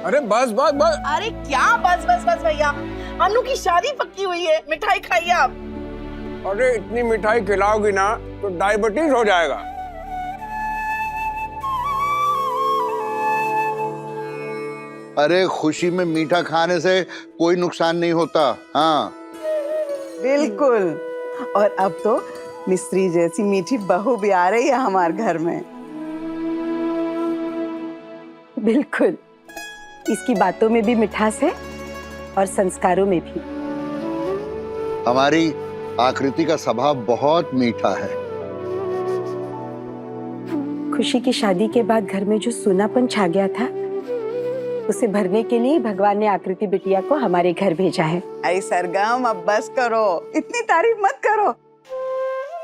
अरे बस बस बस। अरे क्या बस बस बस भैया, अनु की शादी पक्की हुई है, मिठाई खाइए आप। अरे इतनी मिठाई खिलाओगी ना तो डायबिटीज हो जाएगा। अरे खुशी में मीठा खाने से कोई नुकसान नहीं होता। हाँ बिल्कुल। और अब तो मिस्त्री जैसी मीठी बहू भी आ रही है हमारे घर में। बिल्कुल, इसकी बातों में भी मिठास है और संस्कारों में भी। हमारी आकृति का स्वभाव बहुत मीठा है। खुशी की शादी के बाद घर में जो सूनापन छा गया था, उसे भरने के लिए भगवान ने आकृति बिटिया को हमारे घर भेजा है। अरे सरगम, अब बस करो, इतनी तारीफ मत करो,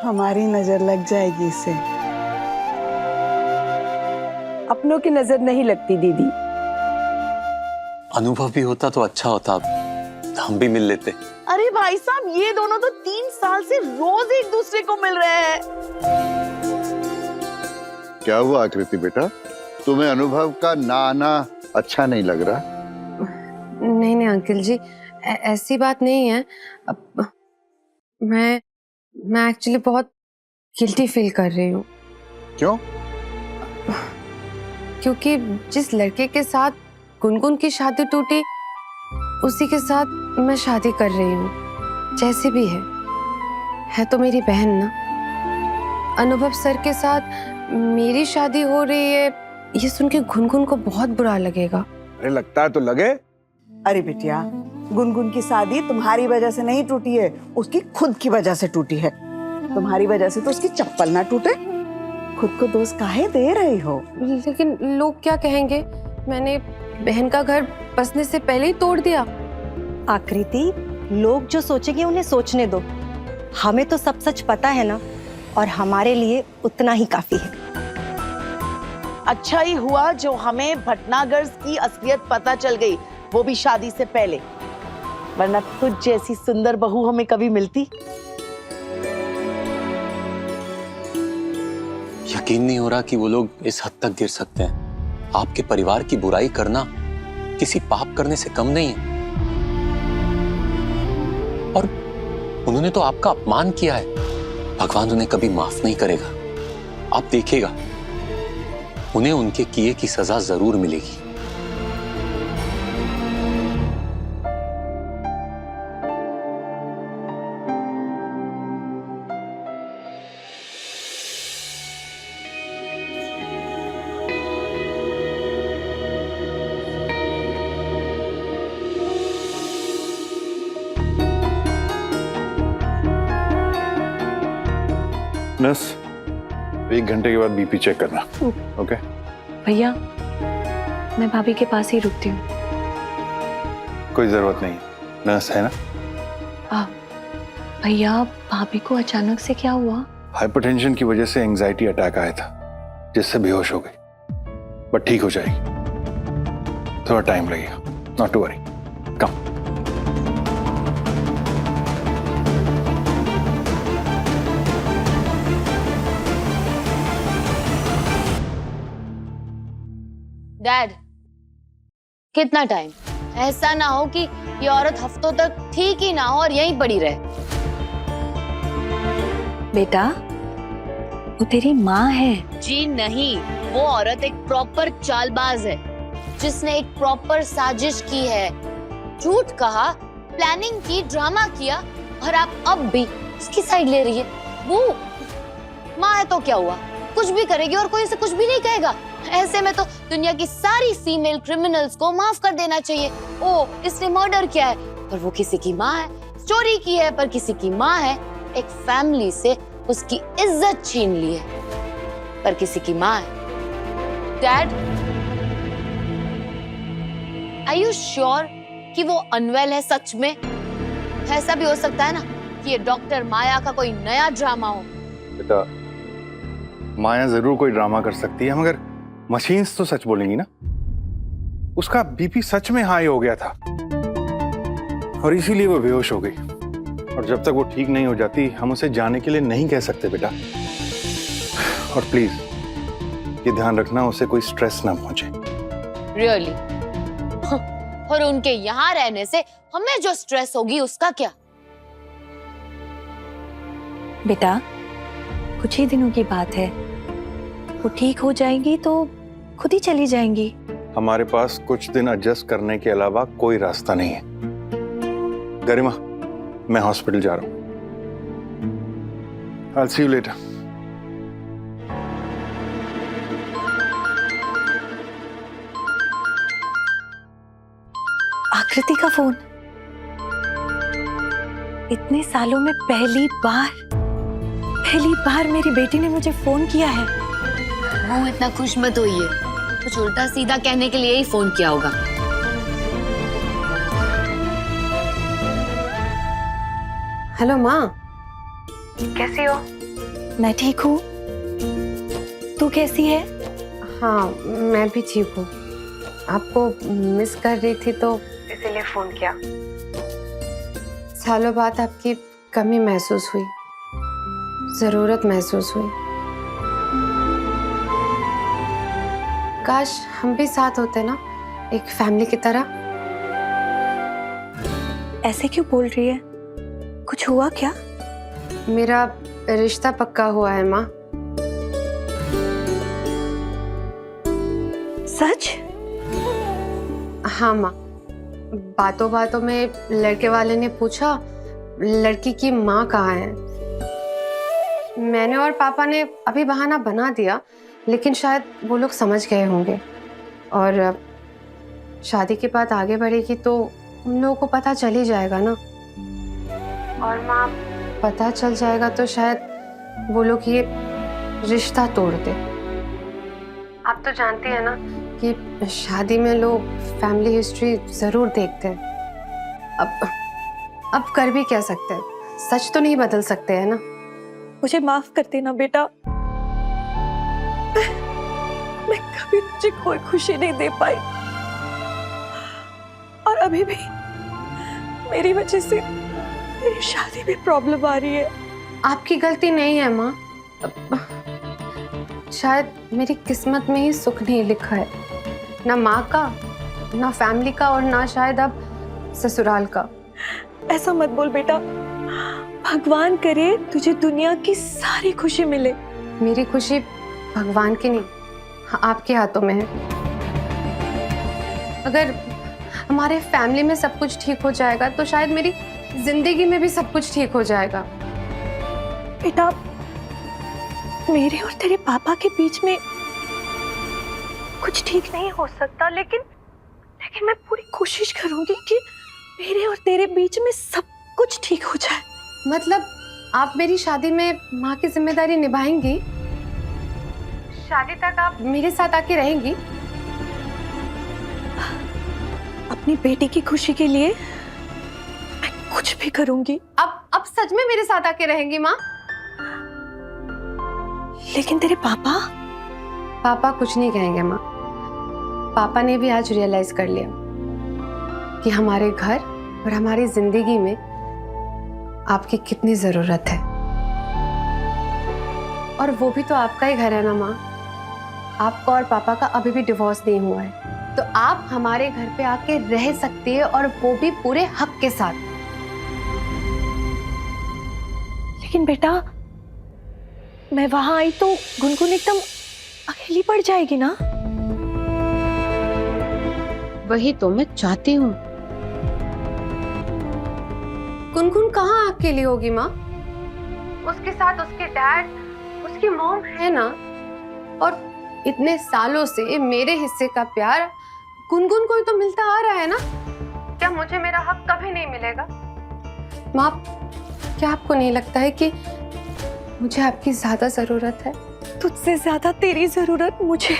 हमारी नजर लग जाएगी इसे। अपनों की नजर नहीं लगती दीदी। अनुभव भी होता तो अच्छा होता, हम भी मिल लेते। अरे भाई साहब, ये दोनों तो 3 साल से रोज एक दूसरे को मिल रहे हैं। क्या हुआ आकृति बेटा, तुम्हें अनुभव का ना आना अच्छा नहीं लग रहा? नहीं नहीं अंकल जी, ऐसी बात नहीं है। मैं एक्चुअली बहुत गिल्टी फील कर रही हूँ। क्यों? क्योंकि जिस लड़के के साथ गुनगुन की शादी टूटी, उसी के साथ मैं शादी कर रही हूँ। जैसे भी है तो मेरी बहन ना। अनुभव सर के साथ मेरी शादी हो रही है, ये सुन के गुनगुन को बहुत बुरा लगेगा। अरे लगता है तो लगे। अरे बिटिया, गुनगुन की शादी तुम्हारी वजह से नहीं टूटी है, उसकी खुद की वजह से टूटी है। तुम्हारी वजह से तो उसकी चप्पल ना टूटे। खुद को दोष काहे दे रही हो? लेकिन लोग क्या कहेंगे, मैंने बहन का घर बसने से पहले ही तोड़ दिया। आकृति, लोग जो सोचेंगे उन्हें सोचने दो। हमें तो सब सच पता है ना, और हमारे लिए उतना ही काफी है। अच्छा ही हुआ जो हमें भटनागर की असलियत पता चल गई, वो भी शादी से पहले, वरना तुझ जैसी सुंदर बहू हमें कभी मिलती? यकीन नहीं हो रहा कि वो लोग इस हद तक गिर सकते हैं। आपके परिवार की बुराई करना किसी पाप करने से कम नहीं है। और उन्होंने तो आपका अपमान किया है, भगवान उन्हें कभी माफ नहीं करेगा। आप देखिएगा, उन्हें उनके किए की सजा जरूर मिलेगी। नर्स, 1 घंटे के बाद बीपी चेक करना। ओके भैया, मैं भाभी के पास ही रुकती हूँ। कोई जरूरत नहीं, नर्स है ना। भैया, भाभी को अचानक से क्या हुआ? हाइपरटेंशन की वजह से एंजाइटी अटैक आया था, जिससे बेहोश हो गई, बट ठीक हो जाएगी। थोड़ा टाइम लगेगा, not to worry. Come. Dad, कितना टाइम? ऐसा ना हो कि ये औरत हफ्तों तक ठीक ही ना हो और यहीं पड़ी रहे। बेटा, वो तेरी माँ है। जी नहीं, वो औरत एक प्रॉपर चालबाज है, जिसने एक प्रॉपर साजिश की है। झूठ कहा, प्लानिंग की, ड्रामा किया, और आप अब भी उसकी साइड ले रही है। वो माँ है तो क्या हुआ, कुछ भी करेगी और कोई उसे कुछ भी नहीं कहेगा। ऐसे में तो दुनिया की सारी फीमेल क्रिमिनल्स को माफ कर देना चाहिए। ओ, इसने मर्डर किया है पर वो किसी की माँ है, चोरी की है पर किसी की माँ है, एक फैमिली से उसकी इज्जत छीन ली है पर किसी की माँ है। डैड, आर यू श्योर कि वो अनवेल है सच में? ऐसा भी हो सकता है ना कि ये डॉक्टर माया का कोई नया ड्रामा हो। बेटा, माया जरूर कोई ड्रामा कर सकती है, मगर मशीन्स तो सच बोलेंगी ना। उसका बीपी सच में हाई हो गया था और इसीलिए वो बेहोश हो गई। और जब तक वो ठीक नहीं हो जाती, हम उसे जाने के लिए नहीं कह सकते बेटा। और प्लीज ये ध्यान रखना, उसे कोई स्ट्रेस ना पहुंचे। रियली? और उनके यहाँ रहने से हमें जो स्ट्रेस होगी उसका क्या? बेटा, कुछ ही दिनों की बात है, वो ठीक हो जाएंगी तो खुद ही चली जाएंगी। हमारे पास कुछ दिन एडजस्ट करने के अलावा कोई रास्ता नहीं है। गरिमा, मैं हॉस्पिटल जा रहा हूँ। I'll see you later. आकृति का फोन। इतने सालों में पहली बार मेरी बेटी ने मुझे फोन किया है। वो इतना खुश मत होइए, कुछ उल्टा सीधा कहने के लिए ही फोन किया होगा। हेलो माँ, कैसी हो? मैं ठीक हूँ, तू कैसी है? हाँ मैं भी ठीक हूँ। आपको मिस कर रही थी तो इसीलिए फोन किया। सालों बाद आपकी कमी महसूस हुई, जरूरत महसूस हुई। काश हम भी साथ होते ना, एक फैमिली की तरह। ऐसे क्यों बोल रही है? कुछ हुआ क्या? मेरा रिश्ता पक्का हुआ है माँ। सच? हाँ माँ, बातों बातों में लड़के वाले ने पूछा लड़की की माँ कहाँ है। मैंने और पापा ने अभी बहाना बना दिया, लेकिन शायद वो लोग समझ गए होंगे। और शादी के बाद आगे बढ़ेगी तो उन लोगों को पता चल ही जाएगा ना। और माँ, पता चल जाएगा तो शायद वो लोग ये रिश्ता तोड़ दे। आप तो जानती है ना कि शादी में लोग फैमिली हिस्ट्री जरूर देखते हैं। अब कर भी क्या सकते हैं, सच तो नहीं बदल सकते हैं ना। मुझे माफ कर देना बेटा, मैं कभी तुझे कोई खुशी नहीं दे पाई, और अभी भी मेरी वजह से मेरी शादी में प्रॉब्लम आ रही है। आपकी गलती नहीं है माँ, शायद मेरी किस्मत में ही सुख नहीं लिखा है, ना माँ का, ना फैमिली का, और ना शायद अब ससुराल का। ऐसा मत बोल बेटा, भगवान करे तुझे दुनिया की सारी खुशी मिले। मेरी खुशी भगवान की नहीं, आपके हाथों में है। अगर हमारे फैमिली में सब कुछ ठीक हो जाएगा तो शायद मेरी जिंदगी में भी सब कुछ ठीक हो जाएगा। बेटा, मेरे और तेरे पापा के बीच में कुछ ठीक नहीं हो सकता, लेकिन मैं पूरी कोशिश करूंगी कि मेरे और तेरे बीच में सब कुछ ठीक हो जाए। मतलब आप मेरी शादी में माँ की जिम्मेदारी निभाएंगी? शादी तक आप मेरे साथ आके रहेंगी? अपनी बेटी की खुशी के लिए मैं कुछ भी करूंगी। अब सच में मेरे साथ आके रहेंगी माँ? लेकिन तेरे पापा कुछ नहीं कहेंगे माँ। पापा ने भी आज रियलाइज कर लिया कि हमारे घर और हमारी जिंदगी में आपकी कितनी जरूरत है। और वो भी तो आपका ही घर है ना माँ। आपका और पापा का अभी भी डिवोर्स नहीं हुआ है, तो आप हमारे घर पे आके रह सकती है, और वो भी पूरे हक के साथ। लेकिन बेटा, मैं वहां आई तो गुनगुन एकदम अकेली पड़ जाएगी ना। वही तो मैं चाहती हूँ। गुनगुन कहाँ अकेली होगी माँ? उसके साथ उसके डैड, उसकी मॉम है ना। और इतने सालों से मेरे हिस्से का प्यार गुनगुन को ही तो मिलता आ रहा है ना। क्या मुझे मेरा हक कभी नहीं मिलेगा? माँ, क्या आपको नहीं लगता है कि मुझे आपकी ज्यादा जरूरत है? तुझसे ज्यादा तेरी जरूरत मुझे।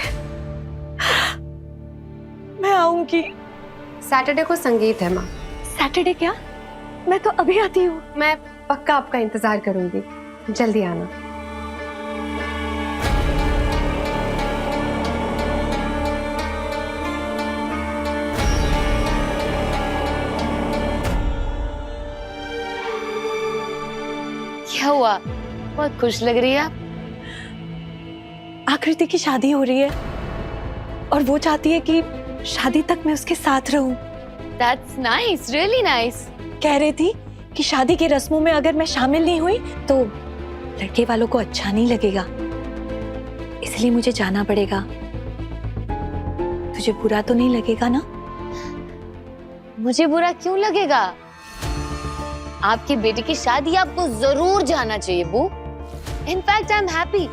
मैं आऊंगी। सैटरडे को संगीत है माँ। सैटरडे क्या? मैं तो अभी आती हूँ। मैं पक्का आपका इंतजार करूंगी, जल्दी आना। क्या हुआ? बहुत खुश लग रही है आप। आकृति की शादी हो रही है और वो चाहती है कि शादी तक मैं उसके साथ रहूं। That's nice, really nice. कह रही थी कि शादी की रस्मों में अगर मैं शामिल नहीं हुई तो लड़के वालों को अच्छा नहीं लगेगा, इसलिए मुझे जाना पड़ेगा। तुझे बुरा तो नहीं लगेगा ना? मुझे बुरा क्यों लगेगा? आपकी बेटी की शादी आपको जरूर जाना चाहिए बू। इनफैक्ट आई एम हैप्पी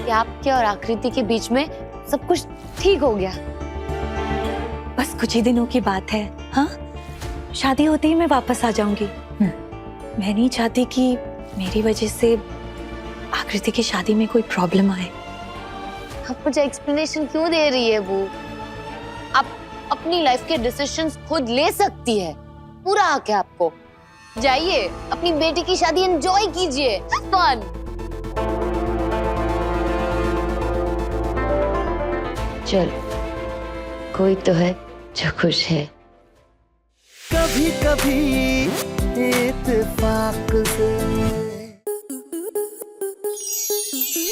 कि आपके और आकृति के बीच में सब कुछ ठीक हो गया। बस कुछ ही दिनों की बात है। हाँ, शादी होते ही मैं वापस आ जाऊंगी। मैं नहीं चाहती कि मेरी वजह से आकृति की शादी में कोई प्रॉब्लम आए। आप मुझे एक्सप्लेनेशन क्यों दे रही है बू? आप अपनी लाइफ के डिसीजंस खुद ले सकती है, पूरा हक है आपको। जाइए अपनी बेटी की शादी एंजॉय कीजिए, फन। चल, कोई तो है जो खुश है। कभी कभी इत्तेफाक से।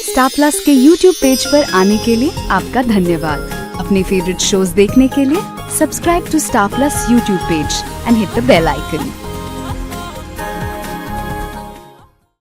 स्टार प्लस के YouTube पेज पर आने के लिए आपका धन्यवाद। अपने फेवरेट शोज देखने के लिए subscribe to Star Plus YouTube page and hit the bell icon.